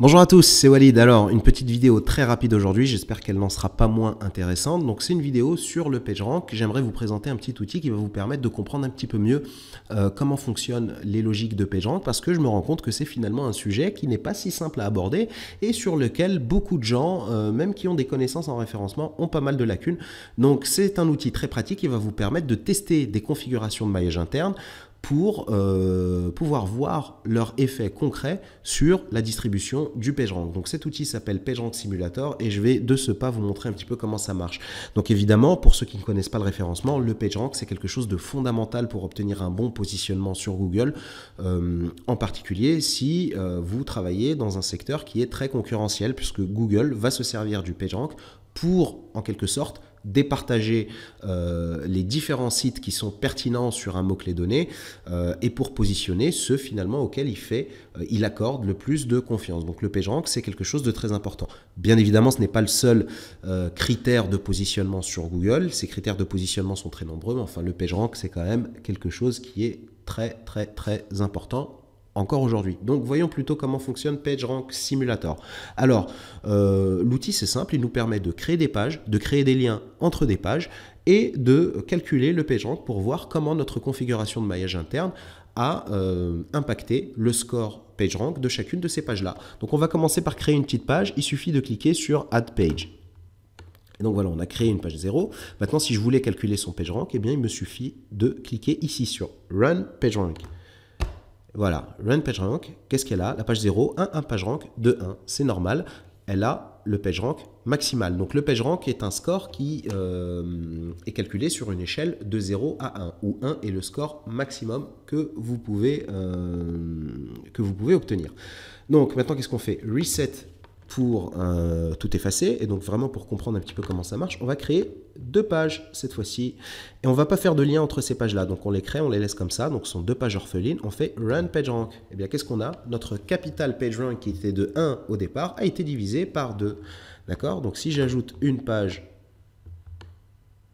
Bonjour à tous, c'est Walid. Alors, une petite vidéo très rapide aujourd'hui, j'espère qu'elle n'en sera pas moins intéressante. Donc, c'est une vidéo sur le PageRank. J'aimerais vous présenter un petit outil qui va vous permettre de comprendre un petit peu mieux comment fonctionnent les logiques de PageRank, parce que je me rends compte que c'est finalement un sujet qui n'est pas si simple à aborder et sur lequel beaucoup de gens, même qui ont des connaissances en référencement, ont pas mal de lacunes. Donc, c'est un outil très pratique qui va vous permettre de tester des configurations de maillage interne pour pouvoir voir leur effet concret sur la distribution du PageRank. Donc cet outil s'appelle PageRank Simulator et je vais de ce pas vous montrer un petit peu comment ça marche. Donc évidemment, pour ceux qui ne connaissent pas le référencement, le PageRank c'est quelque chose de fondamental pour obtenir un bon positionnement sur Google, en particulier si vous travaillez dans un secteur qui est très concurrentiel, puisque Google va se servir du PageRank pour, en quelque sorte, départager les différents sites qui sont pertinents sur un mot-clé donné et pour positionner ceux finalement auxquels il accorde le plus de confiance. Donc le PageRank, c'est quelque chose de très important. Bien évidemment, ce n'est pas le seul critère de positionnement sur Google. Ces critères de positionnement sont très nombreux, mais enfin le PageRank, c'est quand même quelque chose qui est très important encore aujourd'hui. Donc voyons plutôt comment fonctionne PageRank Simulator. Alors, l'outil c'est simple, il nous permet de créer des pages, de créer des liens entre des pages et de calculer le PageRank pour voir comment notre configuration de maillage interne a impacté le score PageRank de chacune de ces pages-là. Donc on va commencer par créer une petite page, il suffit de cliquer sur Add Page. Et donc voilà, on a créé une page 0. Maintenant, si je voulais calculer son PageRank, eh bien, il me suffit de cliquer ici sur Run PageRank. Voilà, Run PageRank, qu'est-ce qu'elle a? La page 0, un PageRank de 1, c'est normal. Elle a le PageRank maximal. Donc le PageRank est un score qui est calculé sur une échelle de 0 à 1, où 1 est le score maximum que vous pouvez obtenir. Donc maintenant, qu'est-ce qu'on fait? Reset pour tout effacer, et donc vraiment pour comprendre un petit peu comment ça marche, on va créer deux pages cette fois-ci, et on ne va pas faire de lien entre ces pages-là, donc on les crée, on les laisse comme ça, donc ce sont deux pages orphelines, on fait Run PageRank. Et bien qu'est-ce qu'on a? Notre capital PageRank qui était de 1 au départ a été divisé par 2, d'accord? Donc si j'ajoute une page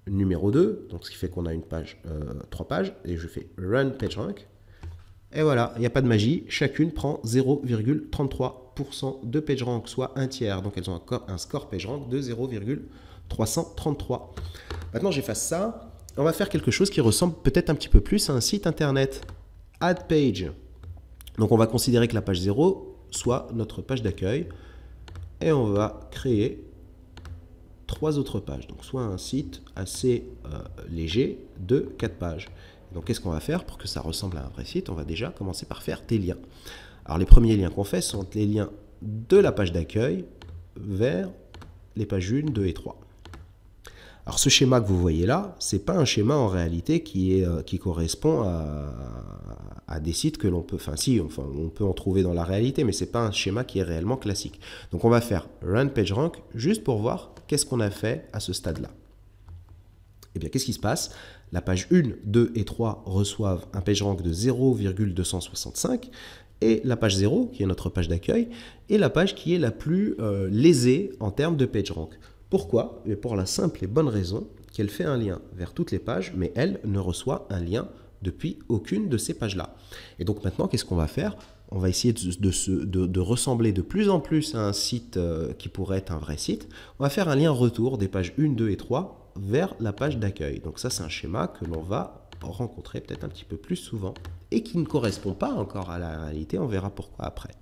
numéro 2, donc ce qui fait qu'on a une page, 3 pages, et je fais Run PageRank, et voilà, il n'y a pas de magie, chacune prend 0,33% de PageRank, soit un tiers. Donc elles ont un score PageRank de 0,333. Maintenant j'efface ça, on va faire quelque chose qui ressemble peut-être un petit peu plus à un site internet. Add Page. Donc on va considérer que la page 0 soit notre page d'accueil, et on va créer 3 autres pages. Donc soit un site assez léger de 4 pages. Donc qu'est-ce qu'on va faire pour que ça ressemble à un vrai site? On va déjà commencer par faire des liens. Alors les premiers liens qu'on fait sont les liens de la page d'accueil vers les pages 1, 2 et 3. Alors ce schéma que vous voyez là, ce n'est pas un schéma en réalité qui correspond à des sites que l'on peut, on peut en trouver dans la réalité, mais ce n'est pas un schéma qui est réellement classique. Donc on va faire Run PageRank juste pour voir qu'est-ce qu'on a fait à ce stade-là. Eh bien, qu'est-ce qui se passe? La page 1, 2 et 3 reçoivent un PageRank de 0,265 et la page 0, qui est notre page d'accueil, est la page qui est la plus lésée en termes de PageRank. Pourquoi? Pour la simple et bonne raison qu'elle fait un lien vers toutes les pages, mais elle ne reçoit un lien depuis aucune de ces pages-là. Et donc maintenant, qu'est-ce qu'on va faire? On va essayer de ressembler de plus en plus à un site qui pourrait être un vrai site. On va faire un lien retour des pages 1, 2 et 3 vers la page d'accueil. Donc ça, c'est un schéma que l'on va rencontrer peut-être un petit peu plus souvent et qui ne correspond pas encore à la réalité. On verra pourquoi après.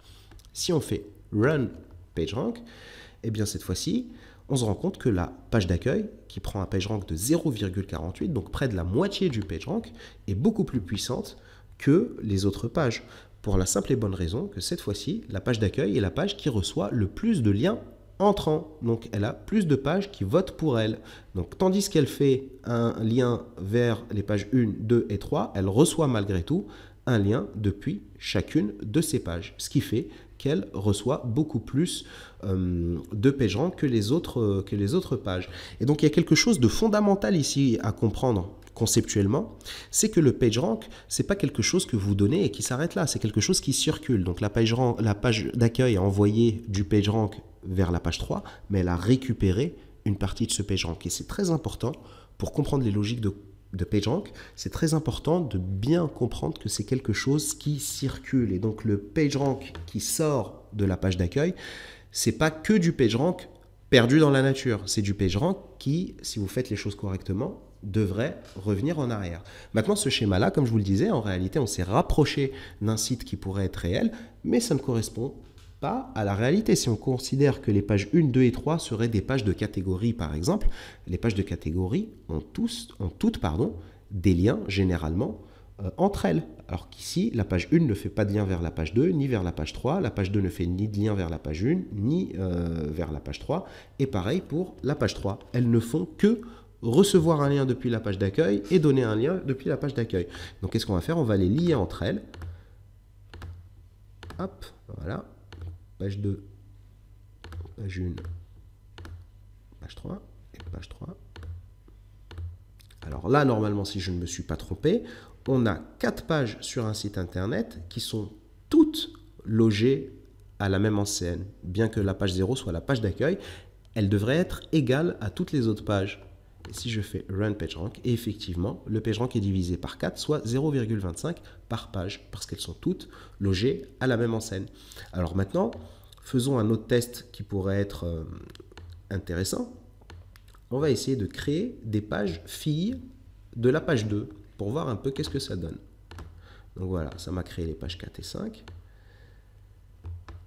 Si on fait Run PageRank, eh bien cette fois-ci, on se rend compte que la page d'accueil, qui prend un PageRank de 0,48, donc près de la moitié du PageRank, est beaucoup plus puissante que les autres pages. Pour la simple et bonne raison que cette fois-ci, la page d'accueil est la page qui reçoit le plus de liens entrant. Donc elle a plus de pages qui votent pour elle. Donc tandis qu'elle fait un lien vers les pages 1, 2 et 3, elle reçoit malgré tout un lien depuis chacune de ces pages. Ce qui fait qu'elle reçoit beaucoup plus de PageRank que les autres pages. Et donc il y a quelque chose de fondamental ici à comprendre conceptuellement, c'est que le PageRank, ce n'est pas quelque chose que vous donnez et qui s'arrête là, c'est quelque chose qui circule. Donc la page d'accueil a envoyé du PageRank vers la page 3, mais elle a récupéré une partie de ce PageRank. Et c'est très important pour comprendre les logiques de PageRank, c'est très important de bien comprendre que c'est quelque chose qui circule. Et donc le PageRank qui sort de la page d'accueil, c'est pas que du PageRank perdu dans la nature. C'est du PageRank qui, si vous faites les choses correctement, devrait revenir en arrière. Maintenant, ce schéma-là, comme je vous le disais, en réalité, on s'est rapproché d'un site qui pourrait être réel, mais ça ne correspond pas à la réalité. Si on considère que les pages 1, 2 et 3 seraient des pages de catégorie, par exemple, les pages de catégorie ont toutes des liens généralement entre elles. Alors qu'ici, la page 1 ne fait pas de lien vers la page 2, ni vers la page 3. La page 2 ne fait ni de lien vers la page 1, ni vers la page 3. Et pareil pour la page 3. Elles ne font que recevoir un lien depuis la page d'accueil et donner un lien depuis la page d'accueil. Donc qu'est-ce qu'on va faire? On va les lier entre elles. Hop, voilà. Page 2, page 1, page 3 et page 3. Alors là, normalement, si je ne me suis pas trompé, on a 4 pages sur un site internet qui sont toutes logées à la même enseigne. Bien que la page 0 soit la page d'accueil, elle devrait être égale à toutes les autres pages. Et si je fais Run PageRank, et effectivement, le PageRank est divisé par 4, soit 0,25 par page, parce qu'elles sont toutes logées à la même enseigne. Alors maintenant, faisons un autre test qui pourrait être intéressant. On va essayer de créer des pages filles de la page 2 pour voir un peu qu'est-ce que ça donne. Donc voilà, ça m'a créé les pages 4 et 5.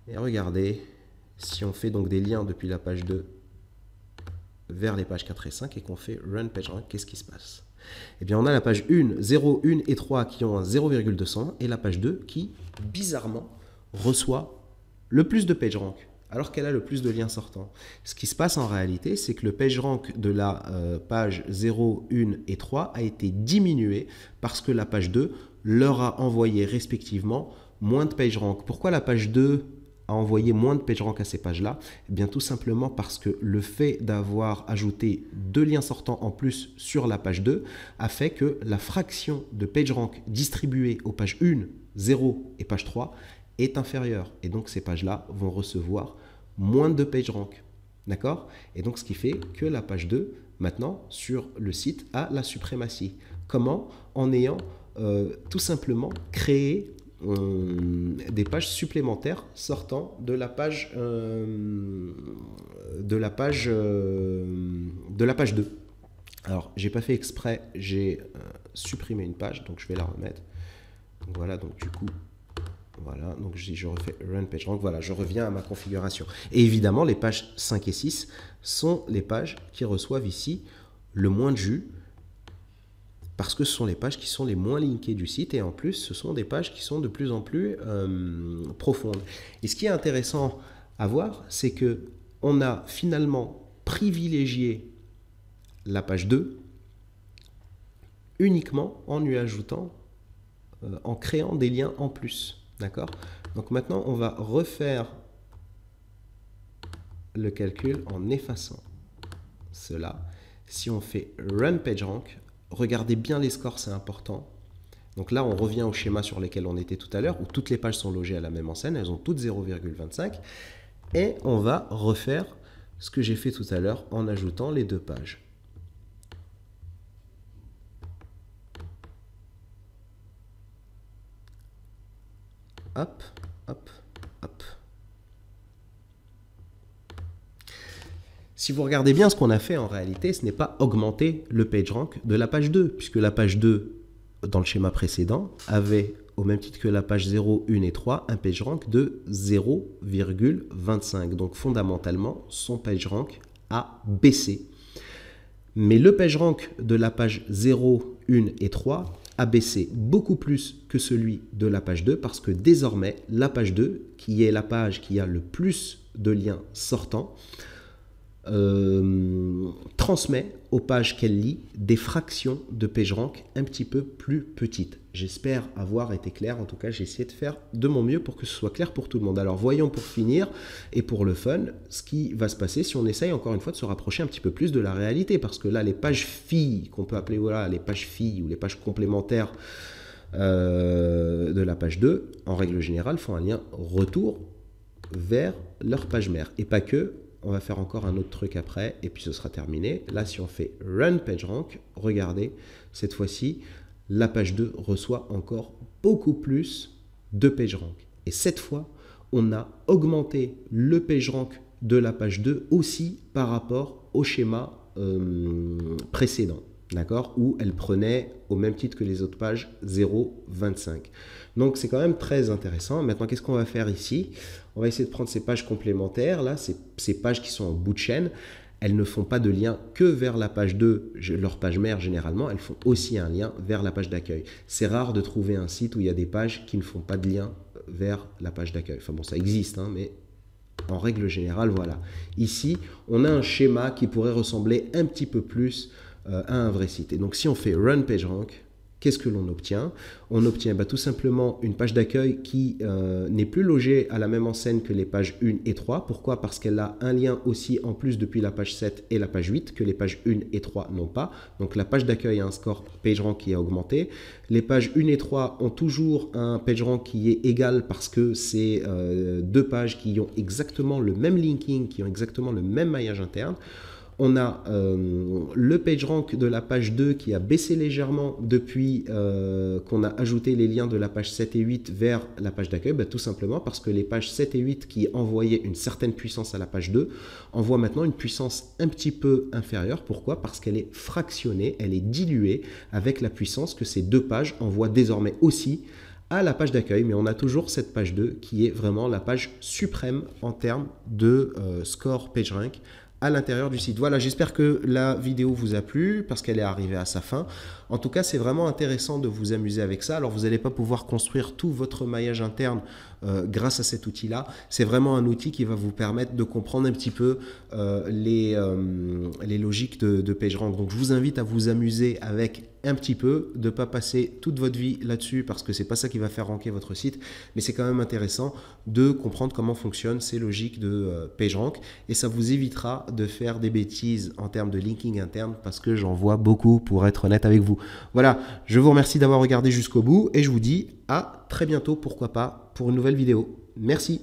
Et regardez, si on fait donc des liens depuis la page 2 vers les pages 4 et 5 et qu'on fait Run PageRank, qu'est-ce qui se passe? Eh bien, on a la page 1, 0, 1 et 3 qui ont un 0,200 et la page 2 qui, bizarrement, reçoit le plus de PageRank, alors qu'elle a le plus de liens sortants. Ce qui se passe en réalité, c'est que le PageRank de la page 0, 1 et 3 a été diminué parce que la page 2 leur a envoyé respectivement moins de PageRank. Pourquoi la page 2 a envoyé moins de PageRank à ces pages-là? Eh bien, tout simplement parce que le fait d'avoir ajouté 2 liens sortants en plus sur la page 2 a fait que la fraction de PageRank distribuée aux pages 1, 0 et page 3 est inférieure. Et donc, ces pages-là vont recevoir moins de PageRank. D'accord? Et donc, ce qui fait que la page 2, maintenant, sur le site, a la suprématie. Comment? En ayant tout simplement créé des pages supplémentaires sortant de la page 2. Alors, j'ai pas fait exprès, j'ai supprimé une page, donc je vais la remettre. Donc, voilà, donc du coup, voilà, donc je refais Run PageRank, voilà, je reviens à ma configuration. Et évidemment, les pages 5 et 6 sont les pages qui reçoivent ici le moins de jus, parce que ce sont les pages qui sont les moins linkées du site, et en plus, ce sont des pages qui sont de plus en plus profondes. Et ce qui est intéressant à voir, c'est que on a finalement privilégié la page 2 uniquement en lui ajoutant, en créant des liens en plus. D'accord? Donc maintenant, on va refaire le calcul en effaçant cela. Si on fait Run PageRank, regardez bien les scores, c'est important. Donc là, on revient au schéma sur lequel on était tout à l'heure, où toutes les pages sont logées à la même enseigne, elles ont toutes 0,25. Et on va refaire ce que j'ai fait tout à l'heure en ajoutant les 2 pages. Hop, hop, hop. Si vous regardez bien ce qu'on a fait en réalité, ce n'est pas augmenter le PageRank de la page 2, puisque la page 2, dans le schéma précédent, avait, au même titre que la page 0, 1 et 3, un PageRank de 0,25. Donc fondamentalement, son PageRank a baissé. Mais le PageRank de la page 0, 1 et 3 a baissé beaucoup plus que celui de la page 2, parce que désormais, la page 2, qui est la page qui a le plus de liens sortants, transmet aux pages qu'elle lit des fractions de PageRank un petit peu plus petites. J'espère avoir été clair. En tout cas, j'ai essayé de faire de mon mieux pour que ce soit clair pour tout le monde. Alors voyons pour finir et pour le fun ce qui va se passer si on essaye encore une fois de se rapprocher un petit peu plus de la réalité, parce que là les pages filles qu'on peut appeler voilà, les pages filles ou les pages complémentaires de la page 2 en règle générale font un lien retour vers leur page mère, et pas que. On va faire encore un autre truc après et puis ce sera terminé. Là, si on fait Run PageRank, regardez, cette fois-ci, la page 2 reçoit encore beaucoup plus de PageRank. Et cette fois, on a augmenté le PageRank de la page 2 aussi par rapport au schéma précédent, d'accord, où elle prenait au même titre que les autres pages 0,25. Donc c'est quand même très intéressant. Maintenant, qu'est-ce qu'on va faire ici? On va essayer de prendre ces pages complémentaires, là, ces pages qui sont en bout de chaîne. Elles ne font pas de lien que vers la page 2, leur page mère généralement, elles font aussi un lien vers la page d'accueil. C'est rare de trouver un site où il y a des pages qui ne font pas de lien vers la page d'accueil. Enfin bon, ça existe, hein, mais en règle générale, voilà. Ici, on a un schéma qui pourrait ressembler un petit peu plus à un vrai site. Et donc, si on fait Run PageRank, qu'est-ce que l'on obtient? On obtient tout simplement une page d'accueil qui n'est plus logée à la même enseigne que les pages 1 et 3. Pourquoi? Parce qu'elle a un lien aussi en plus depuis la page 7 et la page 8 que les pages 1 et 3 n'ont pas. Donc la page d'accueil a un score PageRank qui a augmenté. Les pages 1 et 3 ont toujours un PageRank qui est égal parce que c'est deux pages qui ont exactement le même linking, qui ont exactement le même maillage interne. On a le PageRank de la page 2 qui a baissé légèrement depuis qu'on a ajouté les liens de la page 7 et 8 vers la page d'accueil, tout simplement parce que les pages 7 et 8 qui envoyaient une certaine puissance à la page 2 envoient maintenant une puissance un petit peu inférieure. Pourquoi? Parce qu'elle est fractionnée, elle est diluée avec la puissance que ces deux pages envoient désormais aussi à la page d'accueil, mais on a toujours cette page 2 qui est vraiment la page suprême en termes de score PageRank à l'intérieur du site. Voilà, j'espère que la vidéo vous a plu parce qu'elle est arrivée à sa fin. En tout cas, c'est vraiment intéressant de vous amuser avec ça. Alors, vous n'allez pas pouvoir construire tout votre maillage interne grâce à cet outil-là. C'est vraiment un outil qui va vous permettre de comprendre un petit peu les logiques de PageRank. Donc, je vous invite à vous amuser avec un petit peu, de ne pas passer toute votre vie là-dessus parce que c'est pas ça qui va faire ranker votre site, mais c'est quand même intéressant de comprendre comment fonctionnent ces logiques de PageRank et ça vous évitera de faire des bêtises en termes de linking interne parce que j'en vois beaucoup pour être honnête avec vous. Voilà, je vous remercie d'avoir regardé jusqu'au bout et je vous dis à très bientôt, pourquoi pas, pour une nouvelle vidéo. Merci.